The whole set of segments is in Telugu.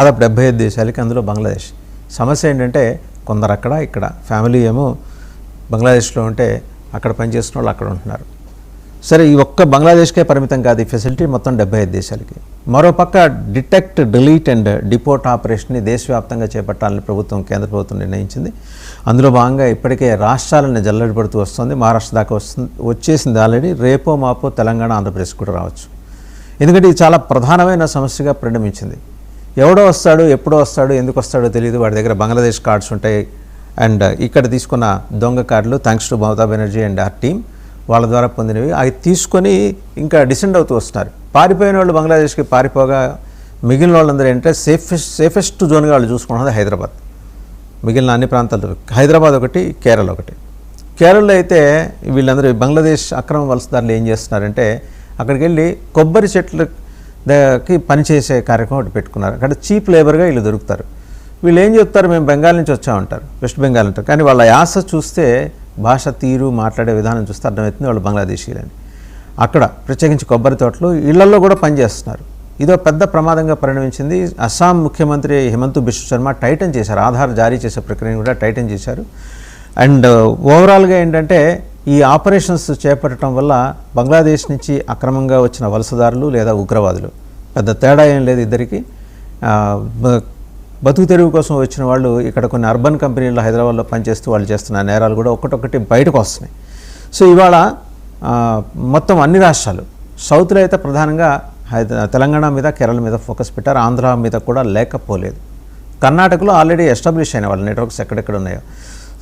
దాదాపు 75 దేశాలకి, అందులో బంగ్లాదేశ్. సమస్య ఏంటంటే కొందరు అక్కడ ఇక్కడ ఫ్యామిలీ ఏమో బంగ్లాదేశ్లో ఉంటే అక్కడ పనిచేస్తున్న వాళ్ళు అక్కడ ఉంటున్నారు. సరే, ఈ ఒక్క బంగ్లాదేశ్కే పరిమితం కాదు ఈ ఫెసిలిటీ, మొత్తం 75 దేశాలకి. మరోపక్క డిటెక్ట్, డిలీట్ అండ్ డిపోర్ట్ ఆపరేషన్ని దేశవ్యాప్తంగా చేపట్టాలని కేంద్ర ప్రభుత్వం నిర్ణయించింది. అందులో భాగంగా ఇప్పటికే రాష్ట్రాలను జల్లెడపడుతూ వస్తుంది. మహారాష్ట్ర దాకా వచ్చేసింది ఆల్రెడీ. రేపో మాపో తెలంగాణ, ఆంధ్రప్రదేశ్ కూడా రావచ్చు. ఎందుకంటే ఇది చాలా ప్రధానమైన సమస్యగా పరిణమించింది. ఎవడో వస్తాడు, ఎప్పుడో వస్తాడు, ఎందుకు వస్తాడో తెలియదు. వాడి దగ్గర బంగ్లాదేశ్ కార్డ్స్ ఉంటాయి అండ్ ఇక్కడ తీసుకున్న దొంగ కార్డులు, thanks to Mamata Banerjee and our team, వాళ్ళ ద్వారా పొందినవి అవి తీసుకొని ఇంకా డిసెండ్ అవుతూ వస్తున్నారు. పారిపోయిన వాళ్ళు బంగ్లాదేశ్కి పారిపోగా మిగిలిన వాళ్ళందరూ ఏంటంటే సేఫెస్ట్ జోన్గా వాళ్ళు చూసుకుంటున్నది హైదరాబాద్. మిగిలిన అన్ని ప్రాంతాలతో హైదరాబాద్ ఒకటి, కేరళ ఒకటి. కేరళలో అయితే వీళ్ళందరూ బంగ్లాదేశ్ అక్రమ వలసదారులు ఏం చేస్తున్నారంటే అక్కడికి వెళ్ళి కొబ్బరి చెట్లకి పనిచేసే కార్యక్రమం ఒకటి పెట్టుకున్నారు. అక్కడ చీప్ లేబర్గా వీళ్ళు దొరుకుతారు. వీళ్ళు ఏం చెప్తారు, మేము బెంగాల్ నుంచి వచ్చామంటారు, వెస్ట్ బెంగాల్ అంటారు. కానీ వాళ్ళ యాస చూస్తే, భాష తీరు, మాట్లాడే విధానం చూస్తే అర్థమవుతుంది వాళ్ళు బంగ్లాదేశీయులని. అక్కడ ప్రత్యేకించి కొబ్బరి తోటలు, ఇళ్లలో కూడా పనిచేస్తున్నారు. ఇదో పెద్ద ప్రమాదంగా పరిణమించింది. అస్సాం ముఖ్యమంత్రి హిమంత బిశ్వ శర్మ టైటన్ చేశారు, ఆధార్ జారీ చేసే ప్రక్రియను కూడా టైటన్ చేశారు. అండ్ ఓవరాల్గా ఏంటంటే ఈ ఆపరేషన్స్ చేపట్టడం వల్ల బంగ్లాదేశ్ నుంచి అక్రమంగా వచ్చిన వలసదారులు లేదా ఉగ్రవాదులు, పెద్ద తేడా ఏం లేదు ఇద్దరికి. బతుకు తెరువు కోసం వచ్చిన వాళ్ళు ఇక్కడ కొన్ని అర్బన్ కంపెనీల్లో హైదరాబాద్లో పనిచేస్తూ వాళ్ళు చేస్తున్న నేరాలు కూడా ఒక్కటొక్కటి బయటకు వస్తున్నాయి. సో ఇవాళ మొత్తం అన్ని రాష్ట్రాలు, సౌత్లో అయితే ప్రధానంగా తెలంగాణ మీద, కేరళ మీద ఫోకస్ పెట్టారు. ఆంధ్ర మీద కూడా లేకపోలేదు. కర్ణాటకలో ఆల్రెడీ ఎస్టాబ్లిష్ అయిన వాళ్ళ నెట్వర్క్స్ ఎక్కడెక్కడ ఉన్నాయో.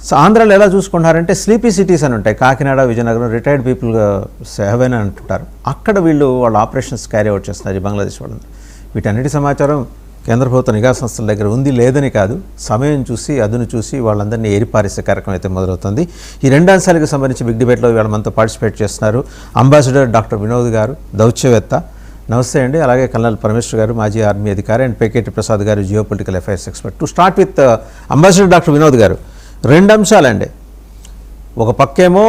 సో ఆంధ్రాలో ఎలా చూసుకుంటారంటే స్లీపీ సిటీస్ అని ఉంటాయి, Kakinada, Vizianagaram, retired people heaven అని అంటుంటారు. అక్కడ వాళ్ళ ఆపరేషన్స్ క్యారీ అవుట్ చేస్తున్నారు ఈ బంగ్లాదేశ్ వాళ్ళని. వీటన్నిటి సమాచారం కేంద్ర ప్రభుత్వ నిఘా సంస్థల దగ్గర ఉంది, లేదని కాదు. సమయం చూసి, అదును చూసి వాళ్ళందరినీ ఏరిపారేసే కార్యక్రమం అయితే మొదలవుతుంది. ఈ రెండు అంశాలకు సంబంధించి బిగ్ డిబేట్లో ఇవాళ మనతో పార్టిసిపేట్ చేస్తున్నారు అంబాసిడర్ డాక్టర్ వినోద్ గారు, దౌత్యవేత్త. నమస్తే అండి. అలాగే కల్నల్ పరమేశ్వర్ గారు, మాజీ ఆర్మీ అధికారి, అండ్ పేకేటి ప్రసాద్ గారు, geo political affairs expert. To start with ambassador doctor Vinod గారు, రెండు అంశాలండి. ఒక పక్కేమో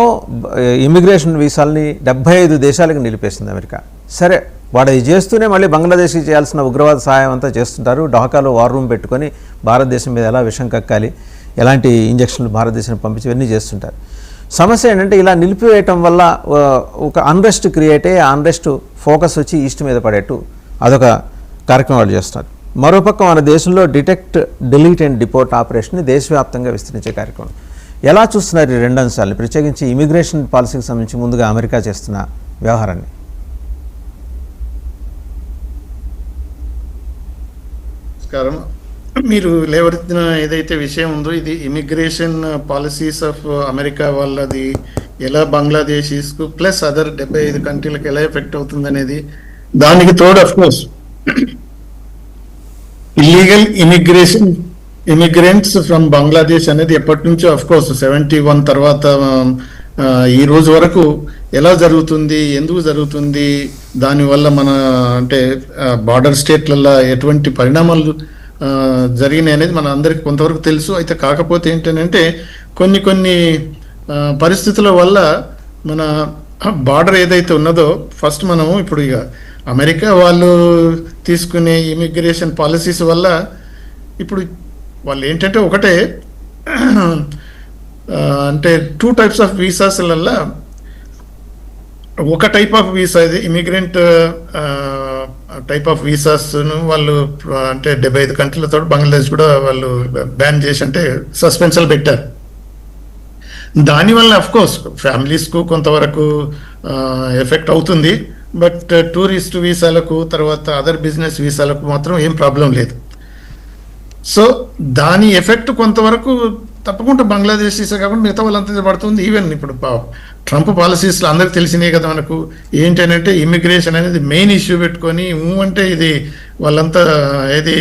ఇమిగ్రేషన్ వీసాలని 75 దేశాలకు నిలిపేసింది అమెరికా. సరే, వాడు ఇది చేస్తూనే మళ్ళీ బంగ్లాదేశ్కి చేయాల్సిన ఉగ్రవాద సహాయం అంతా చేస్తుంటారు. ఢాకాలో వార్ రూమ్ పెట్టుకొని భారతదేశం మీద ఎలా విషం కక్కాలి, ఎలాంటి ఇంజక్షన్లు భారతదేశానికి పంపించి ఇవన్నీ చేస్తుంటారు. సమస్య ఏంటంటే ఇలా నిలిపివేయటం వల్ల ఒక అన్రెస్ట్ క్రియేట్ అయ్యి, ఆ అన్రెస్ట్ ఫోకస్ వచ్చి ఈస్ట్ మీద పడేట్టు అదొక కార్యక్రమం వాళ్ళు చేస్తున్నారు. మరోపక్క మన దేశంలో డిటెక్ట్, డిలీట్ అండ్ డిపోర్ట్ ఆపరేషన్ని దేశవ్యాప్తంగా విస్తరించే కార్యక్రమం. ఎలా చూస్తున్నారు ఈ రెండు అంశాలని, ప్రత్యేకించి ఇమిగ్రేషన్ పాలసీకి సంబంధించి ముందుగా అమెరికా చేస్తున్న వ్యవహారాన్ని? నమస్కారం. మీరు లేవనెత్తిన ఏదైతే విషయం ఉందో, ఇది ఇమిగ్రేషన్ పాలసీస్ ఆఫ్ అమెరికా వాళ్ళది ఎలా బంగ్లాదేశీస్కు ప్లస్ అదర్ 75 కంట్రీలకు ఎలా ఎఫెక్ట్ అవుతుంది అనేది, దానికి తోడు of course illegal immigrants from Bangladesh అనేది ఎప్పటి నుంచో అఫ్ కోర్స్ 71 తర్వాత ఈ రోజు వరకు ఎలా జరుగుతుంది, ఎందుకు జరుగుతుంది, దానివల్ల మన అంటే బార్డర్ స్టేట్లలో ఎటువంటి పరిణామాలు జరిగినాయి అనేది మన అందరికి కొంతవరకు తెలుసు. అయితే కాకపోతే ఏంటంటే కొన్ని పరిస్థితుల వల్ల మన బార్డర్ ఏదైతే ఉన్నదో, ఫస్ట్ మనము ఇప్పుడు ఇక అమెరికా వాళ్ళు తీసుకునే ఇమిగ్రేషన్ పాలసీస్ వల్ల ఇప్పుడు వాళ్ళు ఏంటంటే ఒకటే అంటే 2 టైప్స్ ఆఫ్ వీసాస్లల్లో ఒక టైప్ ఆఫ్ వీసా, ఇది ఇమిగ్రెంట్ టైప్ ఆఫ్ వీసాస్ను వాళ్ళు అంటే 75 కంట్రీలతో బంగ్లాదేశ్ కూడా వాళ్ళు బ్యాన్ చేసి అంటే సస్పెన్షన్ పెట్టారు. దానివల్ల అఫ్ కోర్స్ ఫ్యామిలీస్కు కొంతవరకు ఎఫెక్ట్ అవుతుంది. బట్ టూరిస్ట్ వీసాలకు, తర్వాత అదర్ బిజినెస్ వీసాలకు మాత్రం ఏం ప్రాబ్లం లేదు. సో దాని ఎఫెక్ట్ కొంతవరకు తప్పకుండా బంగ్లాదేశీసే కాకుండా మిగతా వాళ్ళంతా పడుతుంది. ఈవెన్ ఇప్పుడు ట్రంప్ పాలసీస్లో అందరికి తెలిసినాయి కదా మనకు, ఏంటంటే ఇమిగ్రేషన్ అనేది మెయిన్ ఇష్యూ పెట్టుకొని అంటే ఇది వాళ్ళంతా ఏది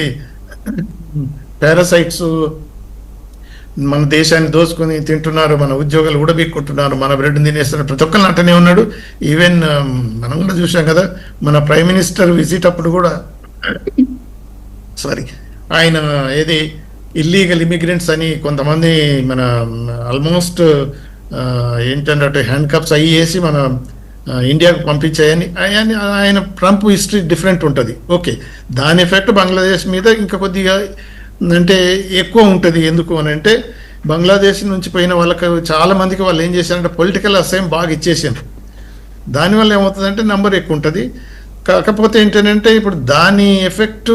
పారాసైట్స్ మన దేశాన్ని దోచుకొని తింటున్నారు, మన ఉద్యోగాలు కూడా బీక్కుంటున్నారు, మన బ్రెడ్ తినేస్తున్నారు, ప్రతి ఒక్కరిని అంటనే ఉన్నాడు. ఈవెన్ మనం కూడా చూసాం కదా, మన ప్రైమ్ మినిస్టర్ విజిట్ అప్పుడు కూడా ఆయన ఏది ఇల్లీగల్ ఇమిగ్రెంట్స్ అని కొంతమంది మన ఆల్మోస్ట్ ఏంటంటే హ్యాండ్ కప్స్ అయ్యి వేసి మన ఇండియాకు పంపించాయని ఆయన ట్రంప్ హిస్టరీ డిఫరెంట్ ఉంటుంది. ఓకే, దాని ఎఫెక్ట్ బంగ్లాదేశ్ మీద ఇంకా కొద్దిగా అంటే ఎక్కువ ఉంటుంది. ఎందుకు అని అంటే బంగ్లాదేశ్ నుంచి పోయిన వాళ్ళకి చాలా మందికి వాళ్ళు ఏం చేశారంటే పొలిటికల్ అసైన్ బాగా ఇచ్చేసారు. దానివల్ల ఏమవుతుందంటే నంబర్ ఎక్కువ ఉంటుంది. కాకపోతే ఏంటంటే ఇప్పుడు దాని ఎఫెక్ట్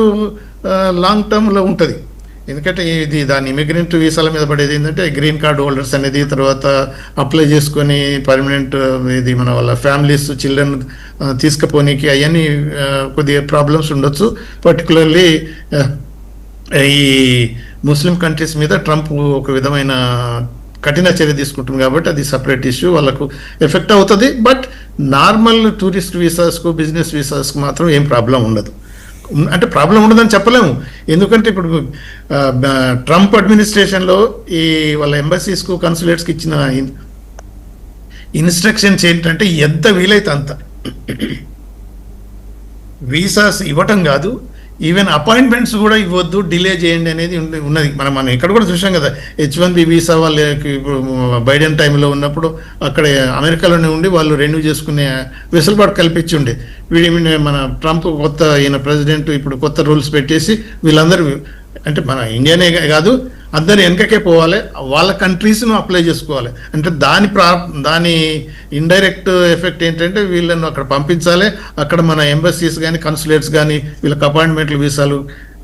లాంగ్ టర్మ్లో ఉంటుంది. ఎందుకంటే ఇది దాని ఇమిగ్రెంట్ వీసాల మీద పడేది ఏంటంటే గ్రీన్ కార్డ్ హోల్డర్స్ అనేది తర్వాత అప్లై చేసుకొని పర్మనెంట్ ఇది మన వాళ్ళ ఫ్యామిలీస్ చిల్డ్రన్ తీసుకుపోనీకి అవన్నీ కొద్దిగా ప్రాబ్లమ్స్ ఉండొచ్చు. పర్టికులర్లీ ఈ ముస్లిం కంట్రీస్ మీద ట్రంప్ ఒక విధమైన కఠిన చర్య తీసుకుంటుంది కాబట్టి అది సపరేట్ ఇష్యూ, వాళ్ళకు ఎఫెక్ట్ అవుతుంది. బట్ నార్మల్ టూరిస్ట్ వీసాస్కు బిజినెస్ వీసాస్కు మాత్రం ఏం ప్రాబ్లం ఉండదు. అంటే ప్రాబ్లం ఉండదని చెప్పలేము, ఎందుకంటే ఇప్పుడు ట్రంప్ అడ్మినిస్ట్రేషన్లో ఈ వాళ్ళ ఎంబసీస్కు కన్సులేట్స్కి ఇచ్చిన ఇన్స్ట్రక్షన్స్ ఏంటంటే ఎంత వీలైతే అంత వీసాస్ ఇవ్వటం కాదు, ఈవెన్ అపాయింట్మెంట్స్ కూడా ఇవ్వద్దు, డిలే చేయండి అనేది ఉన్నది. మనం ఇక్కడ కూడా చూసాం కదా, H1B వీసా వాళ్ళకి బైడెన్ టైంలో ఉన్నప్పుడు అక్కడ అమెరికాలోనే ఉండి వాళ్ళు రెన్యూ చేసుకునే వెసులుబాటు కల్పించి ఉండే. మన ట్రంప్ కొత్త ఈయన ప్రెసిడెంట్ ఇప్పుడు కొత్త రూల్స్ పెట్టేసి వీళ్ళందరూ అంటే మన ఇండియానే కాదు అందరు వెనకకే పోవాలి, వాళ్ళ కంట్రీస్ను అప్లై చేసుకోవాలి. అంటే దాని ఇండైరెక్ట్ ఎఫెక్ట్ ఏంటంటే వీళ్ళను అక్కడ పంపించాలి, అక్కడ మన ఎంబసీస్ కానీ కన్సులేట్స్ కానీ వీళ్ళకి అపాయింట్మెంట్లు వీసాలు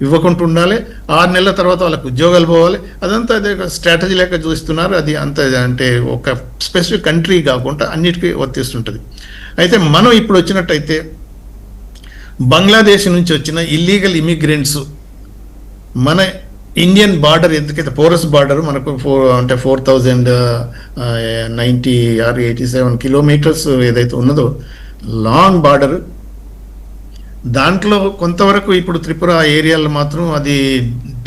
ఇవ్వకుండా ఉండాలి. 6 నెలల తర్వాత వాళ్ళకి ఉద్యోగాలు పోవాలి. అదంతా అదే స్ట్రాటజీ లేక చూస్తున్నారు. అది అంత అంటే ఒక స్పెసిఫిక్ కంట్రీ కాకుండా అన్నిటికీ వర్తిస్తుంటుంది. అయితే మనం ఇప్పుడు వచ్చినట్టయితే బంగ్లాదేశ్ నుంచి వచ్చిన ఇల్లీగల్ ఇమిగ్రెంట్స్ మన ఇండియన్ బార్డర్ ఎందుకైతే పోరస్ బార్డర్ మనకు 4090 or 87 కిలోమీటర్స్ ఏదైతే ఉన్నదో లాంగ్ బార్డర్, దాంట్లో కొంతవరకు ఇప్పుడు త్రిపుర ఏరియాలో మాత్రం అది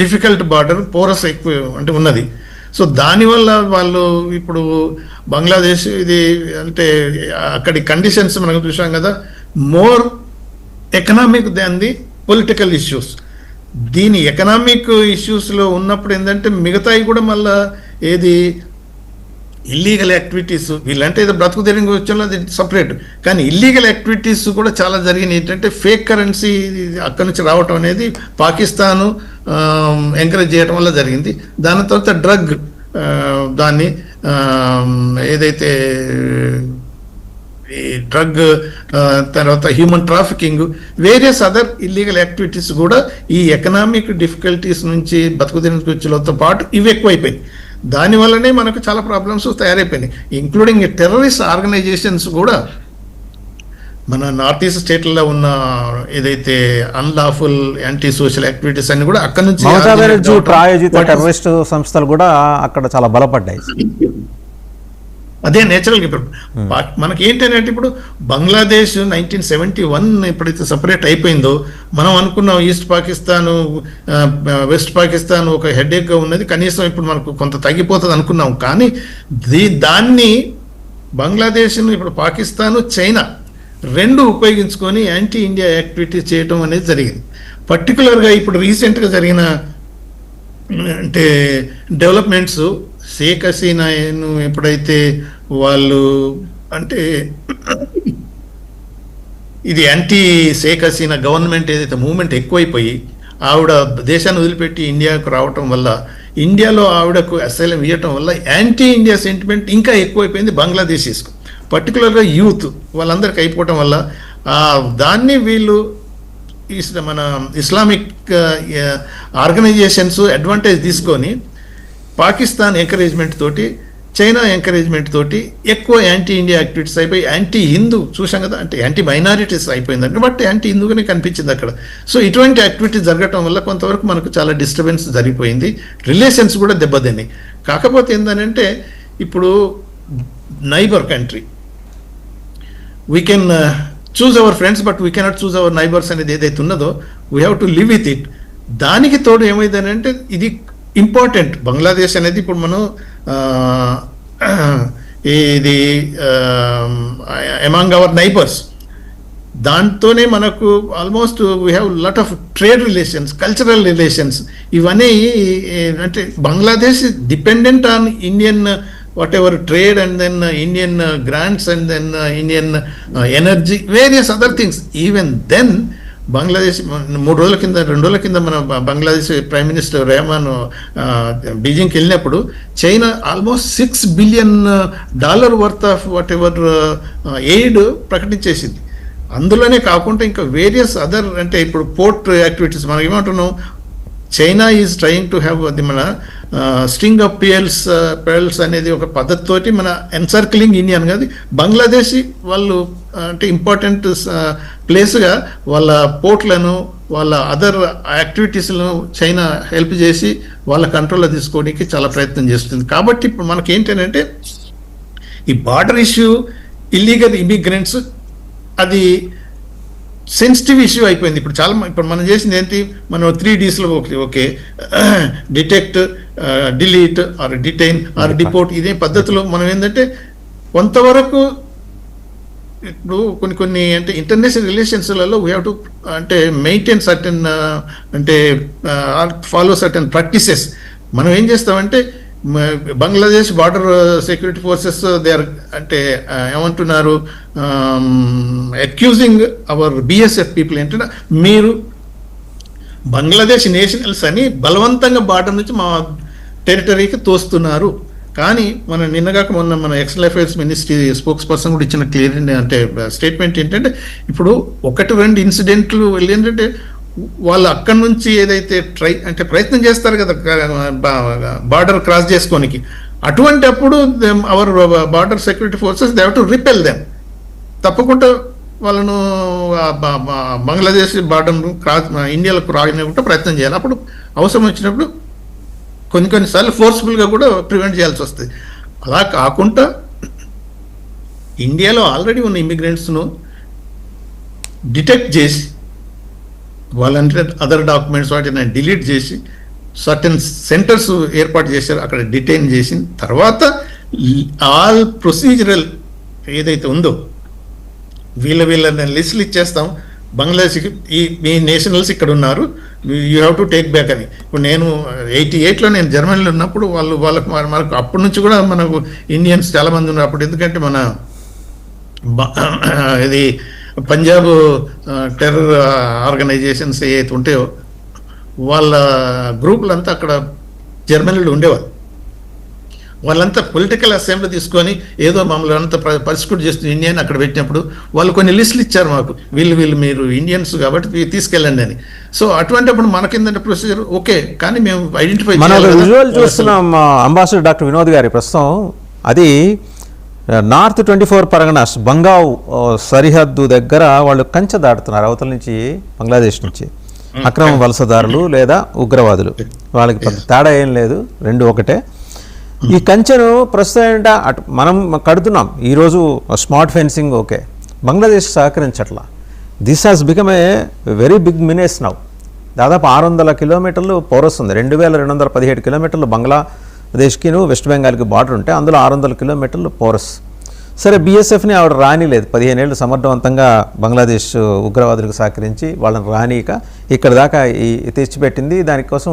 డిఫికల్ట్ బార్డర్, పోరస్ ఎక్కువ అంటే ఉన్నది. సో దానివల్ల వాళ్ళు ఇప్పుడు బంగ్లాదేశ్ ఇది అంటే అక్కడి కండిషన్స్ మనం చూసాం కదా, more economic than the political issues. దీని ఎకనామిక్ ఇష్యూస్లో ఉన్నప్పుడు ఏంటంటే మిగతాయి కూడా మళ్ళా ఏది ఇల్లీగల్ యాక్టివిటీస్ వీళ్ళంటే ఏదో బ్రతుకు తెరిగి వచ్చేలా అది సపరేట్, కానీ ఇల్లీగల్ యాక్టివిటీస్ కూడా చాలా జరిగినాయి. ఏంటంటే ఫేక్ కరెన్సీ అక్కడి నుంచి రావటం అనేది పాకిస్తాను ఎంకరేజ్ చేయడం వల్ల జరిగింది. దాని తర్వాత డ్రగ్ దాన్ని ఏదైతే డ్రగ్ తర్వాత human trafficking various other illegal activities కూడా ఈ ఎకనామిక్ డిఫికల్టీస్ నుంచి బతుకుదిరితో పాటు ఇవి ఎక్కువైపోయాయి. దానివల్లనే మనకు చాలా ప్రాబ్లమ్స్ తయారైపోయినాయి, ఇంక్లూడింగ్ టెర్రరిస్ట్ ఆర్గనైజేషన్స్ కూడా మన నార్త్ ఈస్ట్ స్టేట్లలో ఉన్న ఏదైతే అన్లాఫుల్ యాంటీ సోషల్ యాక్టివిటీస్ అన్ని కూడా అక్కడ నుంచి ప్రాయోజిత టెర్రరిస్ట్ సంస్థలు కూడా అక్కడ చాలా బలపడ్డాయి. అదే నేచురల్గా ఇప్పుడు మనకి ఏంటంటే ఇప్పుడు బంగ్లాదేశ్ 1971 ఎప్పుడైతే సపరేట్ అయిపోయిందో మనం అనుకున్నాం ఈస్ట్ పాకిస్తాను వెస్ట్ పాకిస్తాన్ ఒక హెడేక్గా ఉన్నది, కనీసం ఇప్పుడు మనకు కొంత తగ్గిపోతుంది అనుకున్నాం. కానీ దాన్ని బంగ్లాదేశ్ను ఇప్పుడు పాకిస్తాను చైనా రెండు ఉపయోగించుకొని యాంటీ ఇండియా యాక్టివిటీ చేయటం అనేది జరిగింది. పర్టికులర్గా ఇప్పుడు రీసెంట్గా జరిగిన అంటే డెవలప్మెంట్స్, షేక్ హసీనాను ఎప్పుడైతే వాళ్ళు అంటే ఇది యాంటీ షేక్ హసీనా గవర్నమెంట్ ఏదైతే మూవ్మెంట్ ఎక్కువైపోయి ఆవిడ దేశాన్ని వదిలిపెట్టి ఇండియాకు రావటం వల్ల, ఇండియాలో ఆవిడకు అసైలం ఇవ్వటం వల్ల యాంటీ ఇండియా సెంటిమెంట్ ఇంకా ఎక్కువైపోయింది బంగ్లాదేశీస్కు, పర్టికులర్గా యూత్ వాళ్ళందరికీ అయిపోవటం వల్ల దాన్ని వీళ్ళు మన ఇస్లామిక్ ఆర్గనైజేషన్స్ అడ్వాంటేజ్ తీసుకొని పాకిస్తాన్ ఎంకరేజ్మెంట్ తోటి చైనా ఎంకరేజ్మెంట్ తోటి ఎక్కువ యాంటీ ఇండియా యాక్టివిటీస్ అయిపోయి యాంటీ హిందూ చూసాం కదా, అంటే యాంటీ మైనారిటీస్ అయిపోయిందంటే బట్ యాంటీ హిందూగానే కనిపించింది అక్కడ. సో ఇటువంటి యాక్టివిటీస్ జరగటం వల్ల కొంతవరకు మనకు చాలా డిస్టర్బెన్స్ జరిగిపోయింది, రిలేషన్స్ కూడా దెబ్బతిన్నాయి. కాకపోతే ఏంటంటే ఇప్పుడు neighbour country we can choose our friends but we cannot choose our neighbours అనేది ఏదైతే ఉన్నదో we have to live with it. దానికి తోడు ఏమైందనంటే ఇది ఇంపార్టెంట్ బంగ్లాదేశ్ అనేది ఇప్పుడు మనం ఇది అమాంగ్ అవర్ నైబర్స్, దాంతోనే మనకు almost we have lot of trade relations, cultural relations, ఇవన్నీ అంటే Bangladesh dependent on Indian whatever trade, and then Indian grants, and then Indian energy, various other things. Even then, Bangladesh 2 రోజుల కింద మన బంగ్లాదేశ్ ప్రైమ్ మినిస్టర్ రెహమాన్ బీజింగ్కి వెళ్ళినప్పుడు China almost $6 billion worth of whatever aid ప్రకటించేసింది. అందులోనే కాకుండా ఇంకా వేరియస్ అదర్, అంటే ఇప్పుడు పోర్ట్ యాక్టివిటీస్ మనం ఏమంటున్నాం, China is trying to have అది మన స్ట్రింగ్ ఆఫ్ పెరల్స్ అనేది ఒక పద్ధతితోటి మన ఎన్సర్క్లింగ్ ఇండియన్ కాదు, బంగ్లాదేశ్ వాళ్ళు అంటే ఇంపార్టెంట్ ప్లేస్గా వాళ్ళ పోర్ట్లను, వాళ్ళ అదర్ యాక్టివిటీస్లను చైనా హెల్ప్ చేసి వాళ్ళ కంట్రోల్లో తీసుకోవడానికి చాలా ప్రయత్నం చేస్తుంది. కాబట్టి ఇప్పుడు మనకి ఏంటంటే ఈ బార్డర్ ఇష్యూ, ఇల్లీగల్ ఇమిగ్రెంట్స్, అది సెన్సిటివ్ ఇష్యూ అయిపోయింది. ఇప్పుడు మనం చేసింది ఏంటి, మనం 3Ds okay detect, delete, or detain, or deport, ఇదే పద్ధతిలో మనం ఏంటంటే కొంతవరకు ఇప్పుడు కొన్ని అంటే ఇంటర్నేషనల్ రిలేషన్స్లలో వీ హ్యావ్ టు అంటే మెయింటైన్ సర్టెన్ అంటే ఫాలో సర్టెన్ ప్రాక్టీసెస్. మనం ఏం చేస్తామంటే Bangladesh border security forces they are అంటే ఏమంటున్నారు, అక్యూజింగ్ అవర్ BSF పీపుల్ ఏంటంటే మీరు బంగ్లాదేశ్ నేషనల్స్ అని బలవంతంగా బార్డర్ నుంచి మా టెరిటరీకి తోస్తున్నారు. కానీ మొన్న మన external affairs ministry spokes person కూడా ఇచ్చిన క్లియర్ అంటే స్టేట్మెంట్ ఏంటంటే, ఇప్పుడు 1-2 ఇన్సిడెంట్లు ఏంటంటే వాళ్ళు అక్కడి నుంచి ఏదైతే ప్రయత్నం చేస్తారు కదా బార్డర్ క్రాస్ చేసుకోనికి, అటువంటి అప్పుడు our border security forces they have to repel them. తప్పకుండా వాళ్ళను బంగ్లాదేశ్ బార్డర్ క్రాస్ ఇండియాలకు రానివ్వకుండా ప్రయత్నం చేయాలి. అప్పుడు అవసరం వచ్చినప్పుడు కొన్నిసార్లు ఫోర్స్ఫుల్గా కూడా ప్రివెంట్ చేయాల్సి వస్తుంది. అలా కాకుండా ఇండియాలో ఆల్రెడీ ఉన్న ఇమిగ్రెంట్స్ను డిటెక్ట్ చేసి వాళ్ళంటే అదర్ డాక్యుమెంట్స్ వాటిని డిలీట్ చేసి సర్టెన్ సెంటర్స్ ఏర్పాటు చేశారు, అక్కడ డిటైన్ చేసిన తర్వాత ఆల్ ప్రొసీజరల్ ఏదైతే ఉందో వీళ్ళని లిస్టులు ఇచ్చేస్తాం బంగ్లాదేశ్కి, మీ నేషనల్స్ ఇక్కడ ఉన్నారు, you have to take back అని. ఇప్పుడు నేను 88లో నేను జర్మనీలో ఉన్నప్పుడు వాళ్ళకి మనకు అప్పటి నుంచి కూడా మనకు ఇండియన్స్ చాలామంది ఉన్నారు అప్పుడు. ఎందుకంటే మన ఇది పంజాబ్ టెర్రర్ ఆర్గనైజేషన్స్ ఏవైతే ఉంటాయో వాళ్ళ గ్రూపులంతా అక్కడ జర్మనీలో ఉండేవారు. వాళ్ళంతా పొలిటికల్ అసెంబ్లీ తీసుకొని ఏదో మమ్మల్ని అంతా పర్సిక్యూట్ చేస్తున్న ఇండియన్ అక్కడ పెట్టినప్పుడు వాళ్ళు కొన్ని లిస్టులు ఇచ్చారు మాకు, వీళ్ళు మీరు ఇండియన్స్ కాబట్టి తీసుకెళ్ళండి అని. సో అటువంటిప్పుడు మనకిందంటే ప్రొసీజర్ ఓకే, కానీ మేము ఐడెంటిఫై విజువల్ చూస్తున్నాం. అంబాసిడర్ డాక్టర్ వినోద్ గారి ప్రస్తుతం అది నార్త్ 24 పరగనాస్ బంగావ్ సరిహద్దు దగ్గర వాళ్ళు కంచె దాటుతున్నారు, అవతల నుంచి బంగ్లాదేశ్ నుంచి అక్రమ వలసదారులు లేదా ఉగ్రవాదులు, వాళ్ళకి పెద్ద తేడా ఏం లేదు, రెండు ఒకటే. ఈ కంచెను ప్రస్తుతం ఏంటంటే అటు మనం కడుతున్నాం ఈరోజు స్మార్ట్ ఫెన్సింగ్ ఓకే, బంగ్లాదేశ్ సహకరించట్లా. This has become a very big menace now. దాదాపు 600 కిలోమీటర్లు పౌరస్ ఉంది, 2217 కిలోమీటర్లు బంగ్లాదేశ్కిను వెస్ట్ బెంగాల్కి బార్డర్ ఉంటే అందులో 600 కిలోమీటర్లు పౌరస్. సరే BSFని ఆవిడ రానిలేదు, 15 ఏళ్ళు సమర్థవంతంగా బంగ్లాదేశ్ ఉగ్రవాదులకు సహకరించి వాళ్ళని రానియక ఇక్కడ దాకా తెచ్చిపెట్టింది. దానికోసం